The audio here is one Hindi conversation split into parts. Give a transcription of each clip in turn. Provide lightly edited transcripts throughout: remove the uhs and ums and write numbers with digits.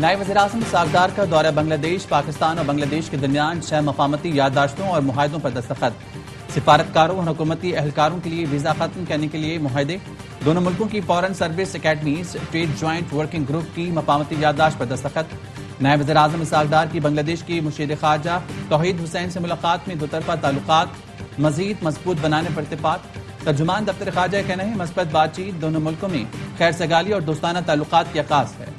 नायब वज़ीर-ए-आज़म सागदार का दौरा बांग्लादेश, पाकिस्तान और बांग्लादेश के दरमियान 6 मफामती याददाश्तों और मुआहदों पर दस्तखत। सिफारतकारों और हुकूमती एहलकारों के लिए वीज़ा खत्म करने के लिए मुआहदे। दोनों मुल्कों की foreign service academies trade joint working group की मफामती याददाश्त पर दस्तखत। नायब वज़ीर-ए-आज़म सागदार की बांग्लादेश की मुशीर खारजा तौहीद हुसैन से मुलाकात में दोतरफा ताल्लुकात मजीद मजबूत बनाने पर इत्तेफाक। तर्जुमान दफ्तर खारजा का कहना है मस्बत बातचीत दोनों मुल्कों में खैर सगाली और दोस्ताना ताल्लुकात की आगाज है।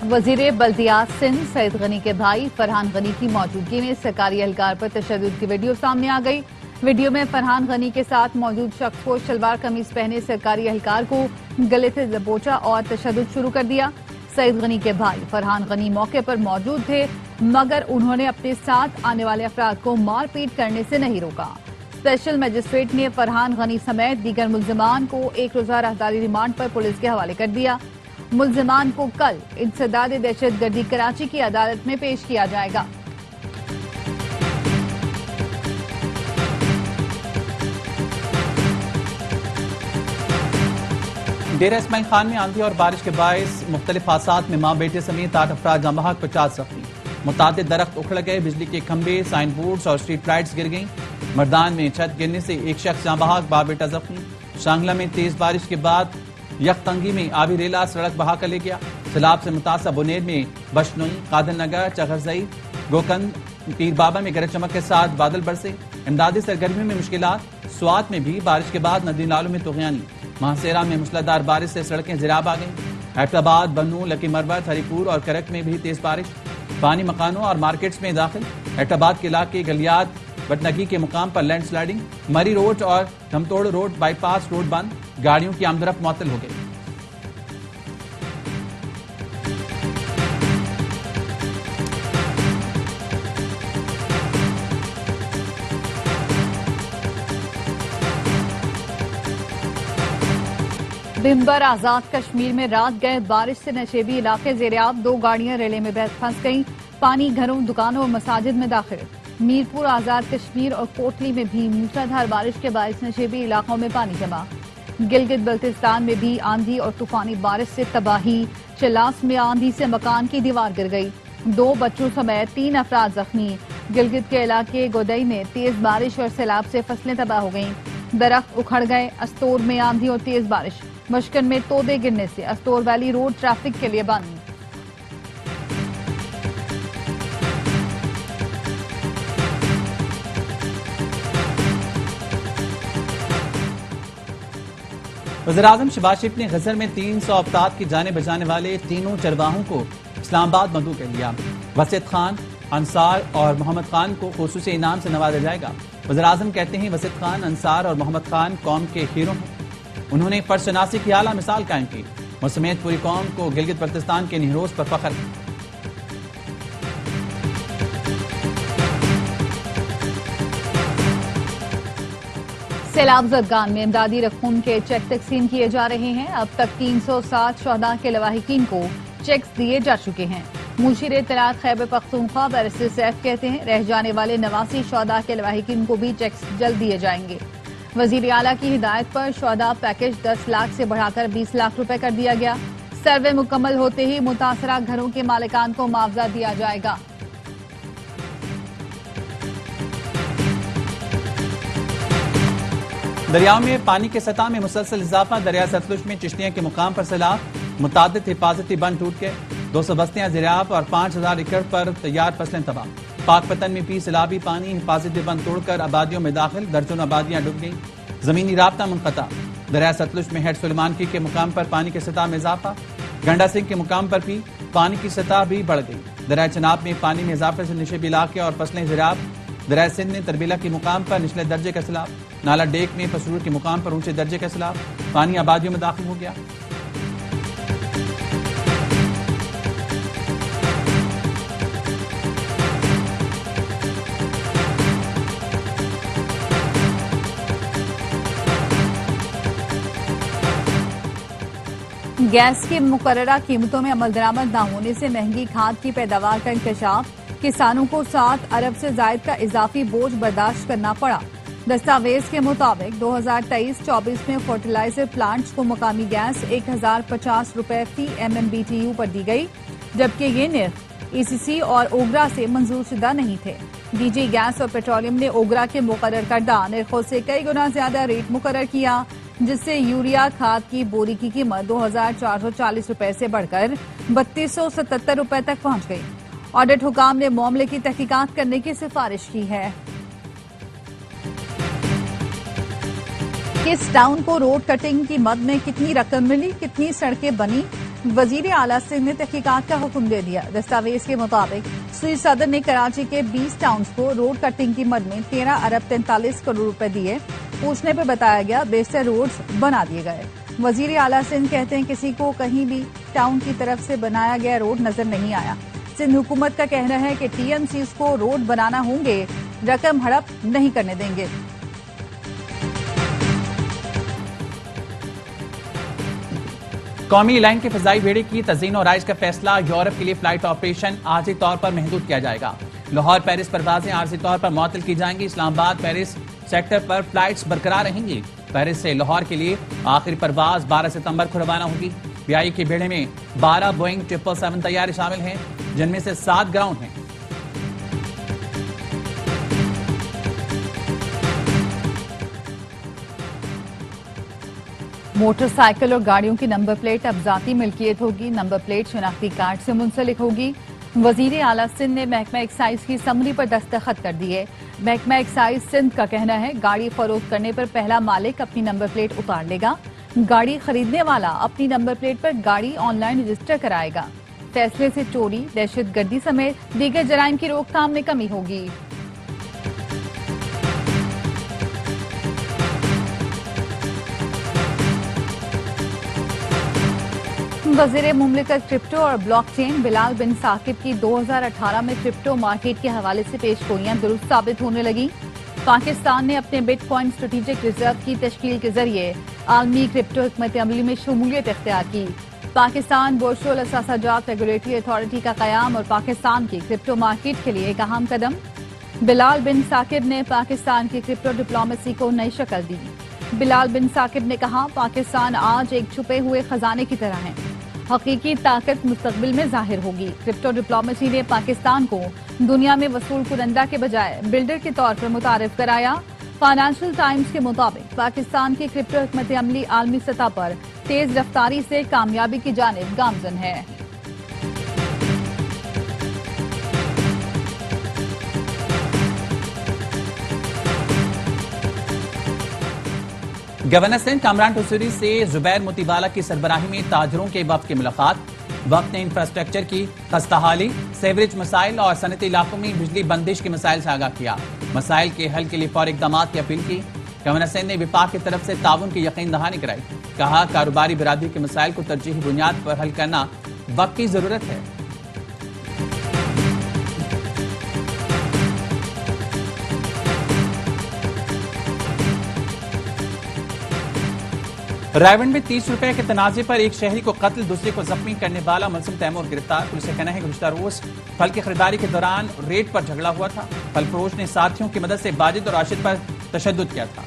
वजीर बल्दियात सिंध सईद गनी के भाई फरहान गनी की मौजूदगी में सरकारी एहलकार पर तशद्दुद की वीडियो सामने आ गई। वीडियो में फरहान गनी के साथ मौजूद शख्स को शलवार कमीज पहने सरकारी एहलकार को गले से दबोचा और तशद्दुद शुरू कर दिया। सईद गनी के भाई फरहान गनी मौके पर मौजूद थे, मगर उन्होंने अपने साथ आने वाले अफराद को मारपीट करने से नहीं रोका। स्पेशल मजिस्ट्रेट ने फरहान गनी समेत दीगर मुल्जिमान को 1 रोजा राहदारी रिमांड पर पुलिस के हवाले कर दिया। मुल्जिमान को कल इंसदाद दहशतगर्दी कराची की अदालत में पेश किया जाएगा। डेरा इस्माइल खान में आंधी और बारिश के बायस मुख्तलिफ हादसात में मां बेटे समेत 8 अफराद जाँ बहक, 50 जख्मी। मुतादिद दरख्त उखड़ गए, बिजली के खंभे, साइन बोर्ड्स और स्ट्रीट लाइट्स गिर गईं। मर्दान में छत गिरने से एक शख्स जाँ बहक, बाप बेटा जख्मी। शांगला में तेज बारिश के बाद यकतंगी में आबी रेला सड़क बहा कर ले गया। सैलाब से मुतासर बुनेर में बशनोई, कादल नगर, चगरजई, गोकंद, पीर बाबा में गरज चमक के साथ बादल बरसे। इमदादी सरगर्मी में मुश्किलात। स्वात में भी बारिश के बाद नदी नालों में तुगयानी। महासेरा में मूसलाधार बारिश से सड़कें जिराब आ गईं। हैदराबाद, बन्नू, लकी मरवत, हरिपुर और करक में भी तेज बारिश। पानी मकानों और मार्केट्स में दाखिल। हैदराबाद के इलाके गलियात बटनगी के मुकाम पर लैंड स्लाइडिंग। मरी रोड और धमतोड़ रोड बाईपास रोड बंद, गाड़ियों की आमदरफ मुअत्तल हो गई। भिम्बर आजाद कश्मीर में रात गए बारिश से नशेबी इलाके जेरियाब। 2 गाड़ियां रेले में फंस गईं। पानी घरों, दुकानों और मसाजिद में दाखिल। मीरपुर, आजाद कश्मीर और कोटली में भी मूसलाधार बारिश के बायस नशेबी इलाकों में पानी जमा। गिलगित बल्तिस्तान में भी आंधी और तूफानी बारिश से तबाही। चिलास में आंधी से मकान की दीवार गिर गई। 2 बच्चों समेत 3 अफराद जख्मी। गिलगित के इलाके गोदई में तेज बारिश और सैलाब से फसलें तबाह हो गईं। दरख्त उखड़ गए। अस्तोर में आंधी और तेज बारिश। मुश्किल में तोदे गिरने से अस्तोर वैली रोड ट्रैफिक के लिए बंद। वज़ीर-ए-आज़म शहबाज शरीफ ने गजर में 300 अफराद की जाने बचाने वाले तीनों चरवाहों को इस्लामाबाद मदऊ कर लिया। वसीत खान, अंसार और मोहम्मद खान को खुसूसी इनाम से नवाजा जाएगा। वज़ीर-ए-आज़म कहते हैं वसीत खान, अंसार और मोहम्मद खान कौम के हीरो हैं। उन्होंने फर्शनासी की आला मिसाल कायम की। मुसमेत पूरी कौम को गिलगित बल्तिस्तान के निहरोज पर फख्र है। सैलाब जदगान में इमदादी रकूम के चेक तकसीम किए जा रहे हैं। अब तक 307 शहदा के लवाहिकीन को चेक्स दिए जा चुके हैं। मुशीर इत्तलात खैबर पख्तूनख्वा बैरिस्टर सैफ कहते हैं रह जाने वाले 89 शहदा के लवाहिकीन को भी चेक्स जल्द दिए जाएंगे। वजीर आला की हिदायत पर शहदा पैकेज 10 लाख से बढ़ाकर 20 लाख रुपए कर दिया गया। सर्वे मुकम्मल होते ही मुतासरा घरों के मालिकान को मुआवजा दिया जाएगा। दरियाओं में पानी के सतह में मुसलसल इजाफा। दरिया सतलुज में चिश्तियां के मुकाम पर सैलाब। मुतादिद हिफाजती बंद टूट गए। 200 बस्तियां ज़ेरियाब और 5000 एकड़ पर तैयार फसलें तबाह। पाकपतन में भी सैलाबी पानी हिफाजती बंद तोड़कर आबादियों में दाखिल। दर्जनों आबादियां डूब गईं। जमीनी राब्ता मुनक़ता। दरिया सतलुज में हेड सुलेमानकी के मुकाम पर पानी की सतह में इजाफा। गंडा सिंह के मुकाम पर भी पानी की सतह भी बढ़ गई। दरिया चनाब में पानी में इजाफे से निशेबी इलाके और फसलें ज़ेरियाब। दरिया सिंध में तरबीला के मुकाम पर निचले दर्जे का सैलाब। नाला डेक में पसरूर के मुकाम पर ऊंचे दर्जे का सैलाब। पानी आबादियों में दाखिल हो गया। गैस की मुकर्ररा कीमतों में अमल दरामद न होने से महंगी खाद की पैदावार का इंकशाफ। किसानों को 7 अरब से ज्यादा का इजाफी बोझ बर्दाश्त करना पड़ा। दस्तावेज के मुताबिक 2023-24 में फर्टिलाइजर प्लांट्स को मकामी गैस 1050 रुपए फी MMBTU पर दी गई, जबकि ये निर्ख ECC और ओगरा से मंजूर शुदा नहीं थे। DG गैस और पेट्रोलियम ने ओगरा के मुकर्रर करदा निर्खों से कई गुना ज्यादा रेट मुकर्रर किया, जिससे यूरिया खाद की बोरी की कीमत 2440 रुपए से बढ़कर 3277 रुपए तक पहुंच गई। ऑडिट हुकाम ने मामले की तहकीकात करने की सिफारिश की है। किस टाउन को रोड कटिंग की मद में कितनी रकम मिली, कितनी सड़कें बनी, वजीर आला सिंध ने तहकीकात का हुक्म दे दिया। दस्तावेज के मुताबिक सुई सदर ने कराची के 20 टाउन्स को रोड कटिंग की मद में 13 अरब 43 करोड़ रुपए दिए। पूछने पर बताया गया बेशतर रोड्स बना दिए गए। वजीर आला सिंध कहते हैं किसी को कहीं भी टाउन की तरफ से बनाया गया रोड नजर नहीं आया। सिंध हुकूमत का कहना है कि TMCs को रोड बनाना होंगे, रकम हड़प नहीं करने देंगे। कौमी लाइन के फिजाई बेड़े की तज़ीन और राइज का फैसला, यूरोप के लिए फ्लाइट ऑपरेशन आर्जी तौर पर महदूद किया जाएगा। लाहौर पेरिस परवाजें आर्जी तौर पर मुअत्तल की जाएंगी। इस्लामाबाद पेरिस सेक्टर पर फ्लाइट्स बरकरार रहेंगी। पेरिस से लाहौर के लिए आखिरी परवाज 12 सितंबर को रवाना होगी। BI के बेड़े में 12 बोइंग 777 तैयारी शामिल हैं, जिनमें से 7 ग्राउंड हैं। मोटरसाइकिल और गाड़ियों की नंबर प्लेट अब जाती मिल्कियत होगी। नंबर प्लेट शनाख्ती कार्ड से मुंसलिक होगी। वजीर आला सिंध ने महकमा एक्साइज की समरी पर दस्तखत कर दिए। महकमा एक्साइज सिंध का कहना है गाड़ी फरोख्त करने पर पहला मालिक अपनी नंबर प्लेट उतार लेगा। गाड़ी खरीदने वाला अपनी नंबर प्लेट पर गाड़ी ऑनलाइन रजिस्टर कराएगा। फैसले से चोरी, दहशतगर्दी समेत दीगर जराइम की रोकथाम में कमी होगी। वज़ीर मुमलिकत क्रिप्टो और ब्लॉकचेन बिलाल बिन साकिब की 2018 में क्रिप्टो मार्केट के हवाले से पेशगोइयां दुरुस्त साबित होने लगी। पाकिस्तान ने अपने बिटकॉइन स्ट्रेटेजिक रिजर्व की तश्कील के जरिए आलमी क्रिप्टो हिकमत अमली में शमूलियत इख्तियार की। पाकिस्तान वर्चुअल असासाजात रेगुलेटरी अथॉरिटी का कयाम और पाकिस्तान की क्रिप्टो मार्केट के लिए एक अहम कदम। बिलाल बिन साकिब ने पाकिस्तान की क्रिप्टो डिप्लोमेसी को नई शक्ल दी। बिलाल बिन साकिब ने कहा, पाकिस्तान आज एक छुपे हुए खजाने की तरह है। हकीकी ताकत मुस्तकबिल में जाहिर होगी। क्रिप्टो डिप्लोमेसी ने पाकिस्तान को दुनिया में वसूल कुनंदा के बजाय बिल्डर के तौर पर मुतारिफ कराया। फाइनेंशियल टाइम्स के मुताबिक पाकिस्तान की क्रिप्टो हिकमत अमली आलमी सतह पर तेज रफ्तारी से कामयाबी की जानिब गामजन है। गवर्नर सिंध कामरान टूसरी से जुबैर मोतीवाला की सरबराही में ताजरों के वफ्द की मुलाकात। वफ्द ने इंफ्रास्ट्रक्चर की खस्ताहाली, सेवरेज मसाइल और सनती इलाकों में बिजली बंदिश के मसाइल से आगाह किया। मसाइल के हल के लिए फौरी इक़दाम की अपील की। गवर्नर सिंध ने विफाक की तरफ से ताउन की यकीन दहानी कराई। कहा, कारोबारी बिरादरी के मसाइल को तरजीही बुनियाद पर हल करना वक्त की जरूरत है। रायवंड में 30 रुपए के तनाजे पर एक शहरी को कत्ल, दूसरे को जख्मी करने वाला मुलजिम तैमूर गिरफ्तार। पुलिस का कहना है कि गुज़िश्ता रोज फल की खरीदारी के दौरान रेट पर झगड़ा हुआ था। फल फरोश ने साथियों की मदद से बाजिद और राशिद पर तशद्दुद किया था।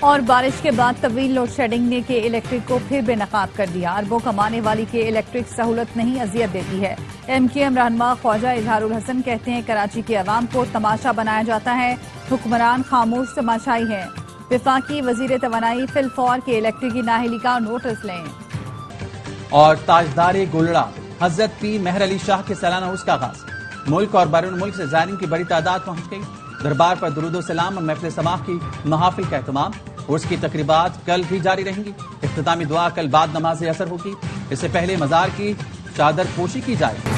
और बारिश के बाद तवील लोड शेडिंग ने के इलेक्ट्रिक को फिर बेनकाब कर दिया। अरबों कमाने वाली के इलेक्ट्रिक सहूलत नहीं अजियत देती है। MKM रहनुमा ख्वाजा इजहारुल हसन कहते हैं कराची के अवाम को तमाशा बनाया जाता है, हुक्मरान खामोश तमाशाई है। विफाकी वजीर तवानाई फिलफौर के इलेक्ट्रिक की नाअहली का नोटिस लें। और ताजदार गुलड़ा हजरत पीर मेहर अली शाह के सालाना उर्स का आगाज। मुल्क और बैरून मुल्क से ज़ायरीन की बड़ी तादाद पहुंच गई। दरबार पर दुरूद सलाम और महफिल समाह की महाफिल का एहतमाम। उर्स की तकरीबात कल भी जारी रहेंगी। इख्तितामी दुआ कल बाद नमाज असर होगी। इससे पहले मजार की चादर पोशी की जाएगी।